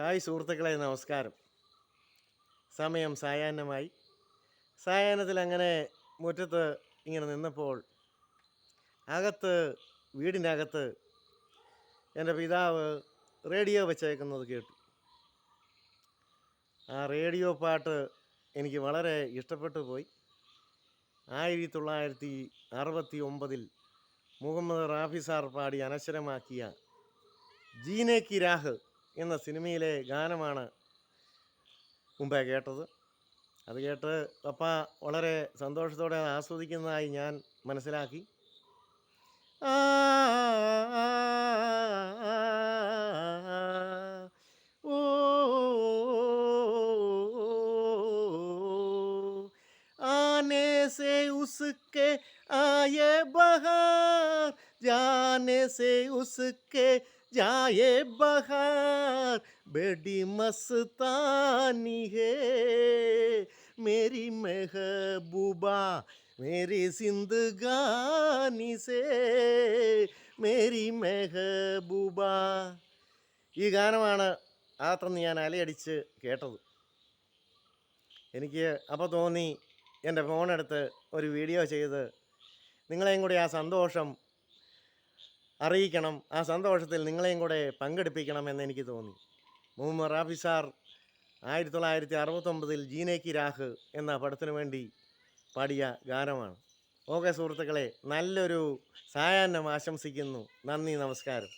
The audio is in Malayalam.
ഹായ് സുഹൃത്തുക്കളെ, നമസ്കാരം. സമയം സായാഹ്നമായി. സായാഹ്നത്തിൽ അങ്ങനെ മുറ്റത്ത് ഇങ്ങനെ നിന്നപ്പോൾ വീടിനകത്ത് എൻ്റെ പിതാവ് റേഡിയോ വെച്ചേക്കുന്നത് കേട്ടു. ആ റേഡിയോ പാട്ട് എനിക്ക് വളരെ ഇഷ്ടപ്പെട്ടു പോയി. 1969 മുഹമ്മദ് റാഫി സാർ പാടി അനശ്വരമാക്കിയ ജീനെ കി രാഹ് എന്ന സിനിമയിലെ ഗാനമാണ് മുമ്പേ കേട്ടത്. അത് കേട്ട് പപ്പ വളരെ സന്തോഷത്തോടെ അത് ആസ്വദിക്കുന്നതായി ഞാൻ മനസ്സിലാക്കി. ആ ഓ आने से उसके आए बहार, जाने से उसके जाए बहार, बड़ी मस्तानी है मेरी महबूबा, मेरी जिंदगानी से मेरी മെഹബൂബ. ഈ ഗാനമാണ് അകത്തുനിന്ന് ഞാൻ അലയടിച്ച് കേട്ടത്. എനിക്ക് അപ്പോൾ തോന്നി എൻ്റെ ഫോണെടുത്ത് ഒരു വീഡിയോ ചെയ്ത് നിങ്ങളെയും കൂടി ആ സന്തോഷം അറിയിക്കണം, ആ സന്തോഷത്തിൽ നിങ്ങളെയും കൂടെ പങ്കെടുപ്പിക്കണം എന്നെനിക്ക് തോന്നി. മുഹമ്മദ് റാഫി സാർ 1969 ജീനെ കി രാഹ് എന്ന പടത്തിനു വേണ്ടി പാടിയ ഗാനമാണ്. ഓക്കെ സുഹൃത്തുക്കളെ, നല്ലൊരു സായാഹ്നം ആശംസിക്കുന്നു. നന്ദി, നമസ്കാരം.